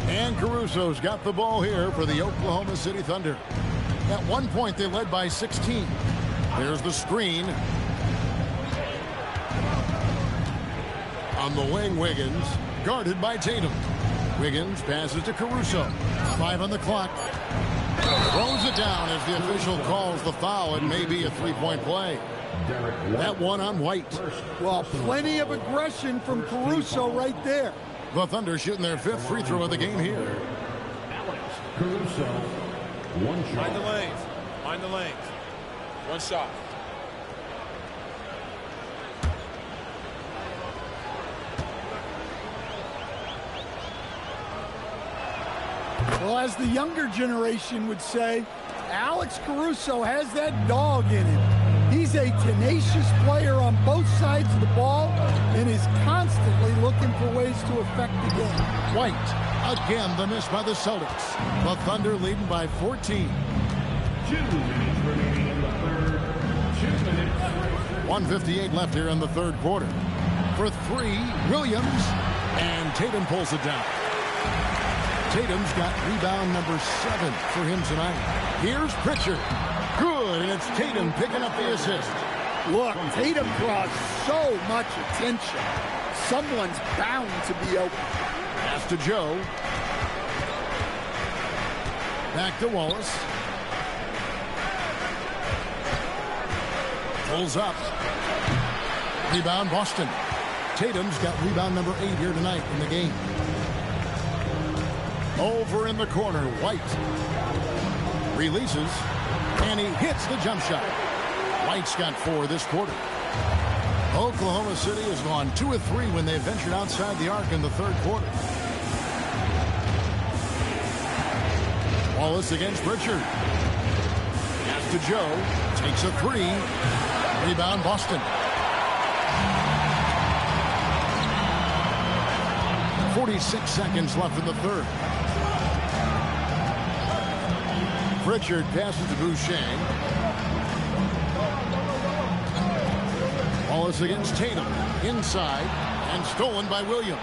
And Caruso's got the ball here for the Oklahoma City Thunder. At one point, they led by 16. There's the screen. On the wing, Wiggins, guarded by Tatum. Wiggins passes to Caruso. 5 on the clock. Throws it down as the official calls the foul. It may be a three-point play. That one on White. Well, plenty of aggression from Caruso right there. The Thunder shooting their 5th free throw of the game here. Alex Caruso, one shot. Mind the lanes. Mind the lanes. One shot. Well, as the younger generation would say, Alex Caruso has that dog in him. He's a tenacious player on both sides of the ball and is constantly looking for ways to affect the game. White, again the miss by the Celtics. The Thunder leading by 14. 2 minutes remaining in the third. 2 minutes. 1:58 left here in the third quarter. For 3, Williams, and Tatum pulls it down. Tatum's got rebound number 7 for him tonight. Here's Pritchard. Good, and it's Tatum picking up the assist. Look, Tatum draws so much attention. Someone's bound to be open. Pass to Joe. Back to Wallace. Pulls up. Rebound Boston. Tatum's got rebound number 8 here tonight in the game. Over in the corner, White releases, and he hits the jump shot. White's got 4 this quarter. Oklahoma City has gone 2 of 3 when they ventured outside the arc in the third quarter. Wallace against Pritchard. Pass to Joe. Takes a 3. Rebound Boston. 46 seconds left in the third. Pritchard passes to Boucher. Wallace against Tatum. Inside. And stolen by Williams.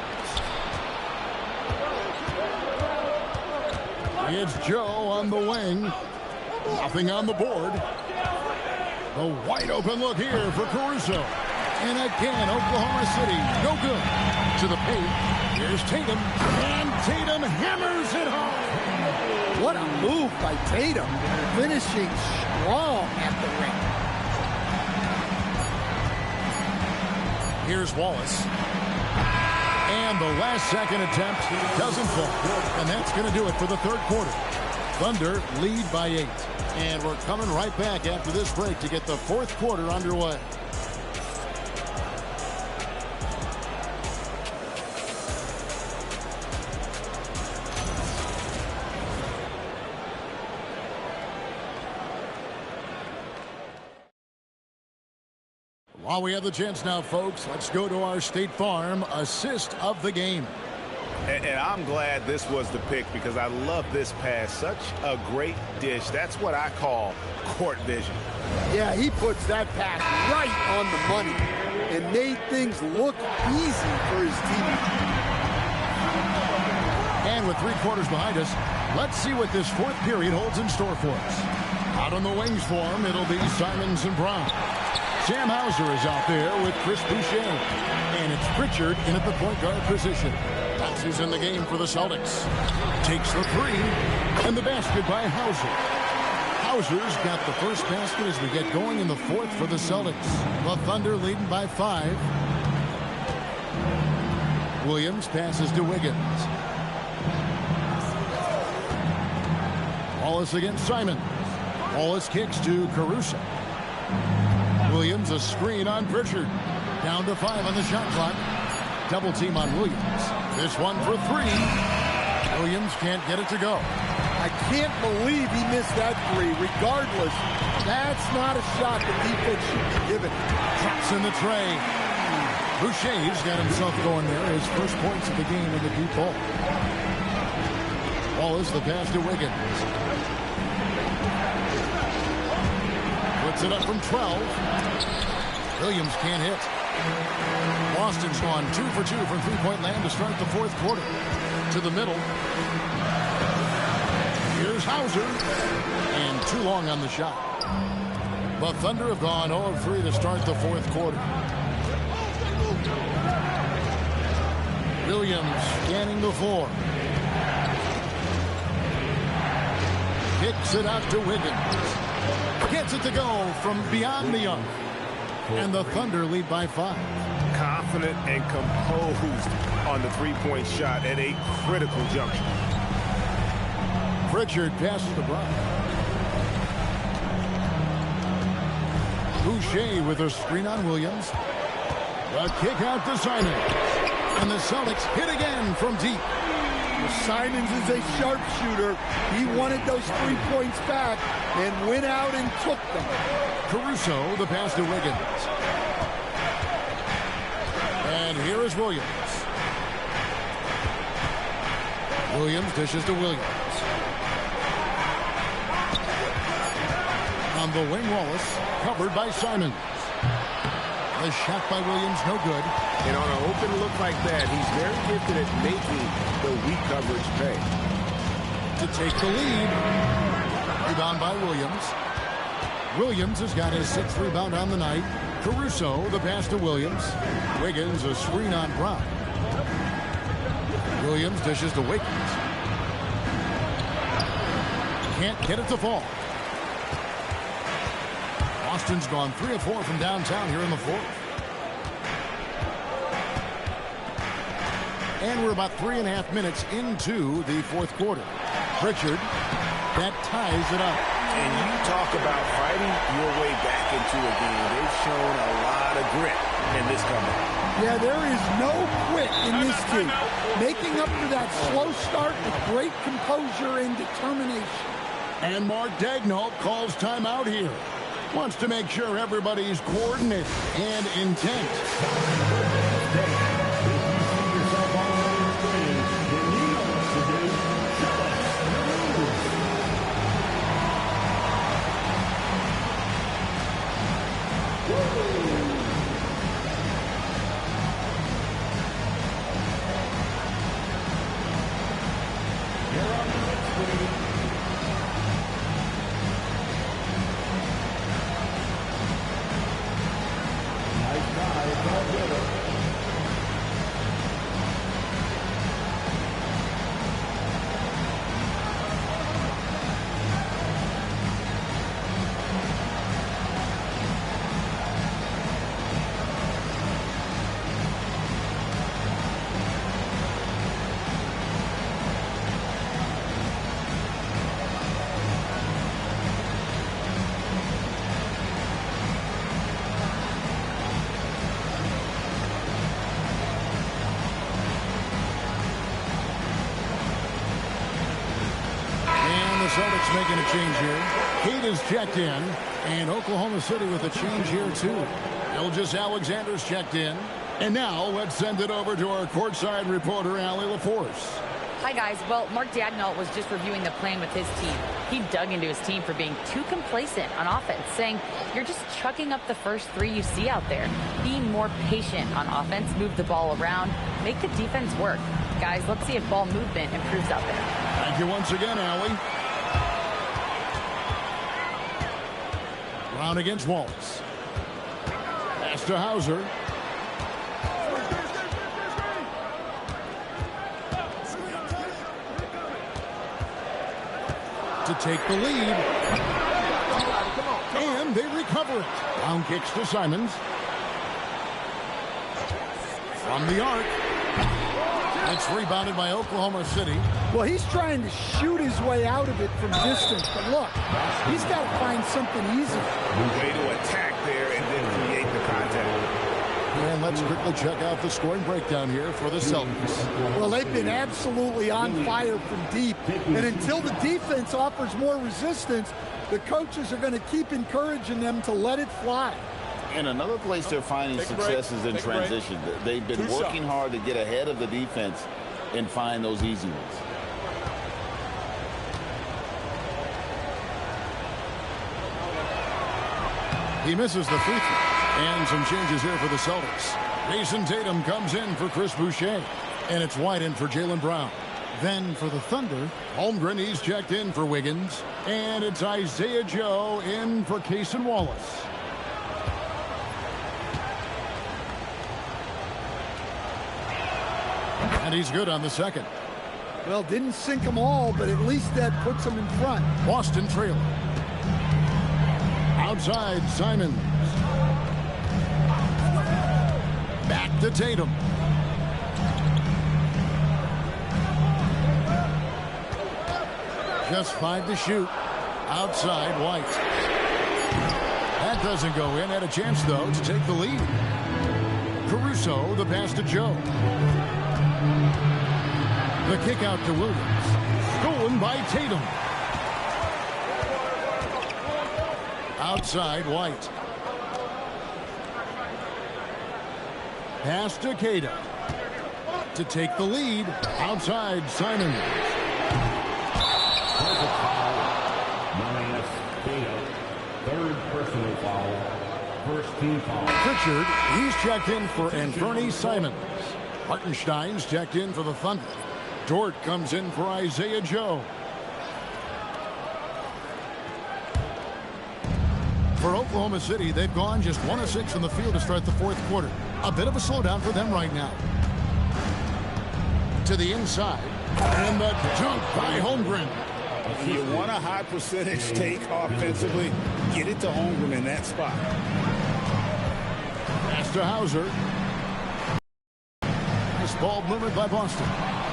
It's Joe on the wing. Nothing on the board. A wide open look here for Caruso. And again, Oklahoma City, no good. To the paint. Here's Tatum. And Tatum hammers it home. What a move by Tatum, finishing strong at the ring. Here's Wallace. And the last second attempt doesn't fall. And that's going to do it for the third quarter. Thunder lead by 8. And we're coming right back after this break to get the fourth quarter underway. While we have the chance now, folks, let's go to our State Farm assist of the game. And I'm glad this was the pick because I love this pass. Such a great dish. That's what I call court vision. Yeah, he puts that pass right on the money and made things look easy for his team. And with 3 quarters behind us, let's see what this fourth period holds in store for us. Out on the wings for him, it'll be Simons and Brown. Sam Hauser is out there with Chris Boucher. And it's Pritchard in at the point guard position. That's who's in the game for the Celtics. Takes the 3. And the basket by Hauser. Hauser's got the first basket as we get going in the fourth for the Celtics. The Thunder leading by 5. Williams passes to Wiggins. Wallace against Simon. Wallace kicks to Caruso. Williams a screen on Pritchard. Down to 5 on the shot clock. Double team on Williams. This one for 3. Williams can't get it to go. I can't believe he missed that 3. Regardless, that's not a shot the defense should be given. Drops in the tray. Boucher's got himself going there. His first points of the game in the deep ball. Wallace the pass to Wiggins. Puts it up from 12. Williams can't hit. Boston's gone 2 for 2 from three-point land to start the fourth quarter. To the middle. Here's Hauser. And too long on the shot. The Thunder have gone 0 of 3 to start the fourth quarter. Williams scanning the floor. Kicks it out to Wiggins. Gets it to go from beyond the arc. And the Thunder lead by 5. Confident and composed on the three-point shot at a critical juncture. Pritchard passes to Brown. Boucher with a screen on Williams. A kick out to Simon. And the Celtics hit again from deep. Simons is a sharpshooter. He wanted those 3 points back and went out and took them. Caruso, the pass to Wiggins. And here is Williams. Williams dishes to Williams. On the wing, Wallace, covered by Simons. The shot by Williams, no good. And on an open look like that, he's very gifted at making the weak coverage pay. To take the lead. Rebound by Williams. Williams has got his 6th rebound on the night. Caruso, the pass to Williams. Wiggins, a screen on Brown. Williams dishes to Wiggins. Can't get it to fall. Boston's gone 3 of 4 from downtown here in the fourth. And we're about 3.5 minutes into the fourth quarter. Pritchard, that ties it up. And you talk about fighting your way back into a game. They've shown a lot of grit in this comeback. Yeah, there is no quit in this team. Making up for that slow start with great composure and determination. And Mark Daigneault calls timeout here. Wants to make sure everybody's coordinated and intent. Celtics making a change here. Kate is checked in, and Oklahoma City with a change here, too. Gilgeous-Alexander's checked in. And now let's send it over to our courtside reporter, Allie LaForce. Hi, guys. Well, Mark Daigneault was just reviewing the plan with his team. He dug into his team for being too complacent on offense, saying, you're just chucking up the first 3 you see out there. Be more patient on offense, move the ball around, make the defense work. Guys, let's see if ball movement improves out there. Thank you once again, Allie. Brown against Wallace. Pass to Hauser. To take the lead. And they recover it. Brown kicks to Simons. From the arc. It's rebounded by Oklahoma City. Well, he's trying to shoot his way out of it from distance. But look, he's got to find something easy. Way to attack there and then create the contact. And let's quickly check out the scoring breakdown here for the Celtics. Well, they've been absolutely on fire from deep. And until the defense offers more resistance, the coaches are going to keep encouraging them to let it fly. And another place they're finding success is in transition. They've been working hard to get ahead of the defense and find those easy ones. He misses the free throw. And some changes here for the Celtics. Jason Tatum comes in for Chris Boucher. And it's White in for Jaylen Brown. Then for the Thunder, Holmgren, he's checked in for Wiggins. And it's Isaiah Joe in for Cason Wallace. And he's good on the second. Well, didn't sink them all, but at least that puts them in front. Boston trailing. Outside, Simons. Back to Tatum. Just 5 to shoot. Outside, White. That doesn't go in. Had a chance, though, to take the lead. Caruso, the pass to Joe. The kick out to Williams. Stolen by Tatum. Outside, White. Pass to Cada. To take the lead. Outside, Simons. Minus Cada. Third personal foul. First team foul. Pritchard, he's checked in for Anthony Simons. Hartenstein's checked in for the Thunder. Dort comes in for Isaiah Joe. For Oklahoma City, they've gone just 1 of 6 in the field to start the fourth quarter. A bit of a slowdown for them right now. To the inside. And the dunk by Holmgren. You want a high percentage take offensively, get it to Holmgren in that spot. Pass to Hauser. This ball movement by Boston.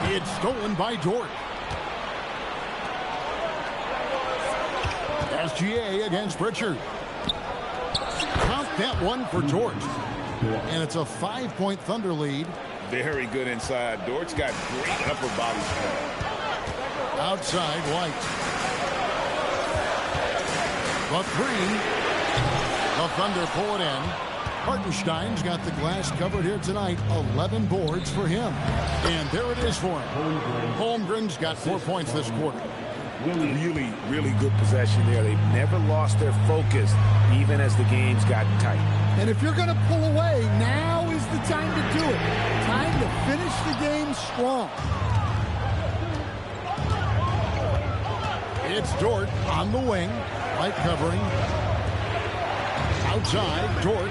It's stolen by Dort. SGA against Pritchard. Count that one for Dort. And it's a 5-point Thunder lead. Very good inside. Dort's got great upper body strength. Outside, White. The three. The Thunder pull it in. Hartenstein's got the glass covered here tonight. 11 boards for him. And there it is for him. Holmgren's got 4 points this quarter. Really, really good possession there. They've never lost their focus, even as the game's gotten tight. And if you're going to pull away, now is the time to do it. Time to finish the game strong. It's Dort on the wing. Light covering. Outside, Dort.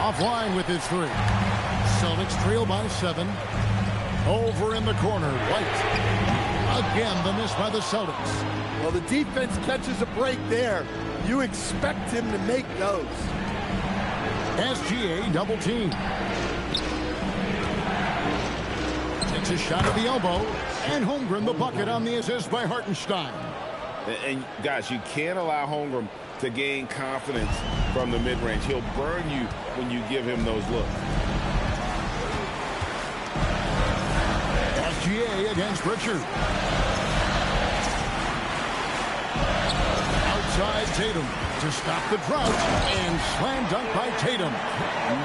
Offline with his three. Celtics trail by 7. Over in the corner, White. Again, the miss by the Celtics. Well, the defense catches a break there. You expect him to make those. SGA double team. Takes a shot at the elbow. And Holmgren the bucket on the assist by Hartenstein. And guys, you can't allow Holmgren to gain confidence from the mid-range. He'll burn you when you give him those looks. SGA against Pritchard. Outside Tatum to stop the drought, and slam dunk by Tatum.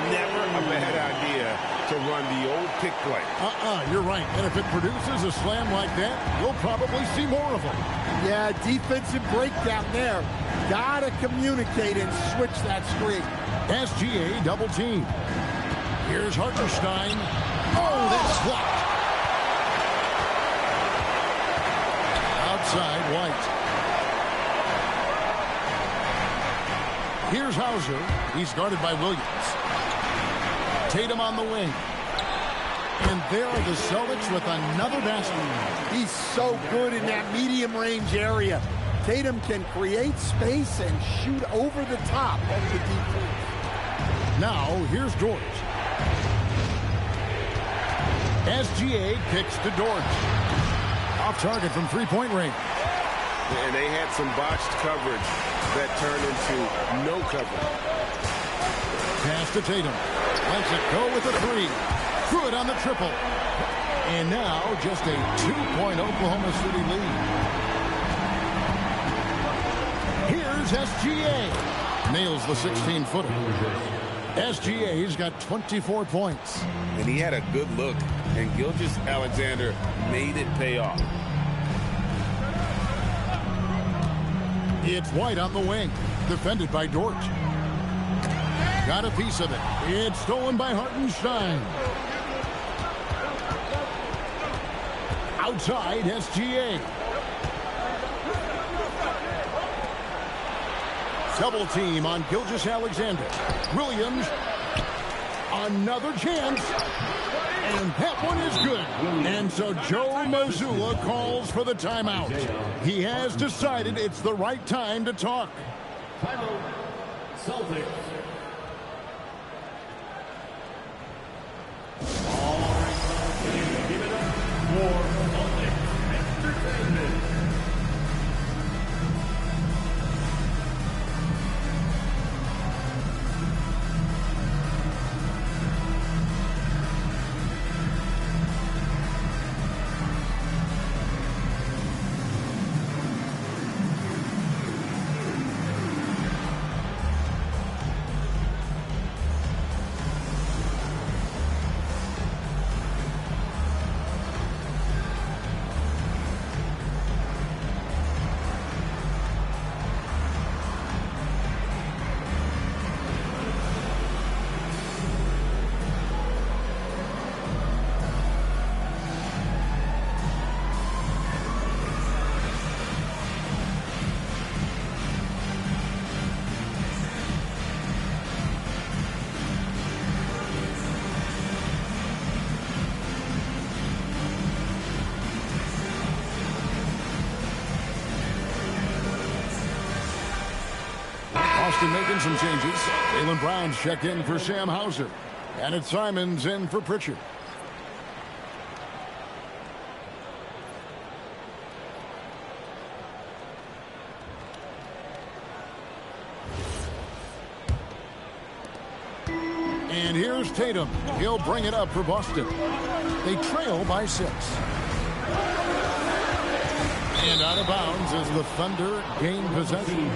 Never a bad idea to run the old pick play. You're right. And if it produces a slam like that, we'll probably see more of them. Yeah, defensive breakdown there. Gotta communicate and switch that screen. SGA double team. Here's Hartenstein. Oh, that's blocked. Outside, White. Here's Hauser. He's guarded by Williams. Tatum on the wing. And there are the Celtics with another basket. He's so good in that medium range area. Tatum can create space and shoot over the top of the defense. Now, here's Dort. SGA kicks to Dort. Off target from three-point range. And they had some botched coverage that turned into no coverage. Pass to Tatum. Lets it go with a three. Good on the triple. And now just a 2-point Oklahoma City lead. Here's SGA. Nails the 16-footer. SGA's got 24 points. And he had a good look, and Gilgeous-Alexander made it pay off. It's White on the wing, defended by Dort. Got a piece of it. It's stolen by Hartenstein. Outside, SGA. Double team on Gilgeous-Alexander. Williams, another chance. And that one is good. And so Joe Mazzulla calls for the timeout. He has decided it's the right time to talk. Celtics. Give it up for Celtics Entertainment. Boston making some changes. Jaylen Brown's checked in for Sam Hauser. And it's Simons in for Pritchard. And here's Tatum. He'll bring it up for Boston. They trail by 6. And out of bounds as the Thunder gain possession.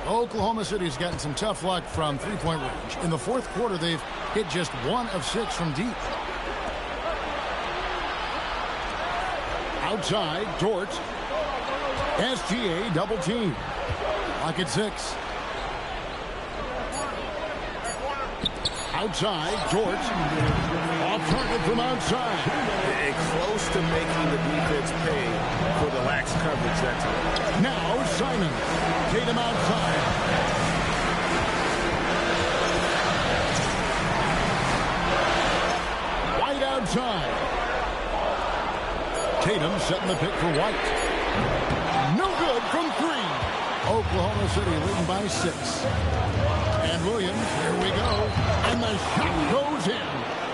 Oklahoma City's gotten some tough luck from three-point range. In the fourth quarter, they've hit just 1 of 6 from deep. Outside, Dort. SGA double team. Lock at 6. Outside, Dort. Off target from outside. And close to making the defense pay for the lax coverage that time. Now Simon. Tatum outside. White outside. Tatum setting the pick for White. No good from 3. Oklahoma City leading by 6. And Williams, here we go. And the shot goes in.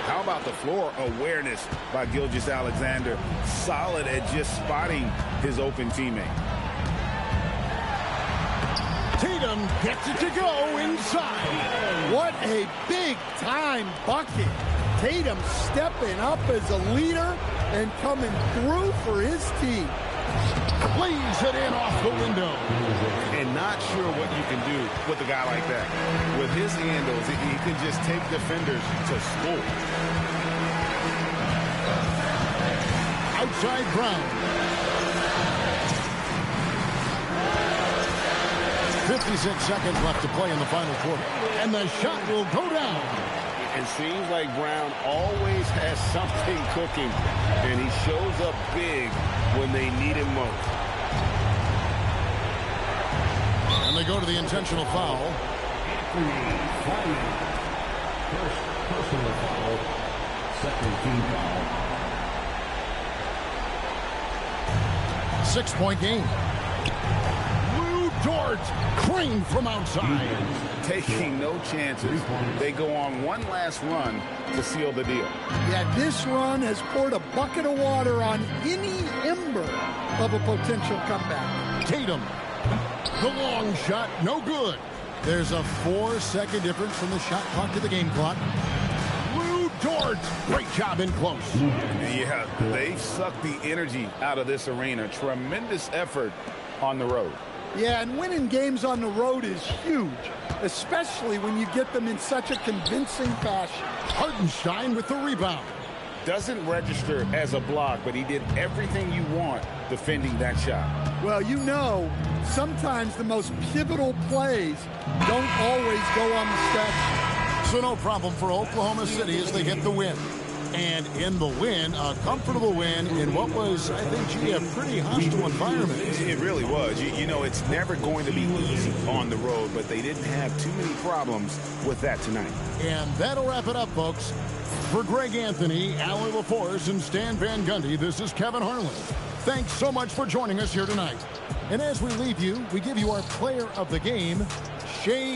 How about the floor awareness by Gilgeous-Alexander? Solid at just spotting his open teammate. Tatum gets it to go inside. What a big-time bucket. Tatum stepping up as a leader and coming through for his team. Lays it in off the window. And not sure what you can do with a guy like that. With his handles, he can just take defenders to school. Outside Brown. 56 seconds left to play in the final quarter. And the shot will go down. It seems like Brown always has something cooking, and he shows up big when they need him most. And they go to the intentional foul. First personal foul. Second team foul. 6-point game. Lou Dort, Crane from outside. Taking no chances. They go on one last run to seal the deal. Yeah, this run has poured a bucket of water on any ember of a potential comeback. Tatum, the long shot, no good. There's a 4-second difference from the shot clock to the game clock. Lou Dort, great job in close. Yeah, they sucked the energy out of this arena. Tremendous effort on the road. Yeah, and winning games on the road is huge, especially when you get them in such a convincing fashion. Hartenstein with the rebound. Doesn't register as a block, but he did everything you want defending that shot. Well, you know, sometimes the most pivotal plays don't always go on the stat sheet. So no problem for Oklahoma City as they get the win. And in the win, a comfortable win in what was, I think, a pretty hostile environment. It really was. You know, it's never going to be easy on the road, but they didn't have too many problems with that tonight. And that'll wrap it up, folks. For Greg Anthony, Allie LaForce, and Stan Van Gundy, this is Kevin Harlan. Thanks so much for joining us here tonight. And as we leave you, we give you our player of the game, Shea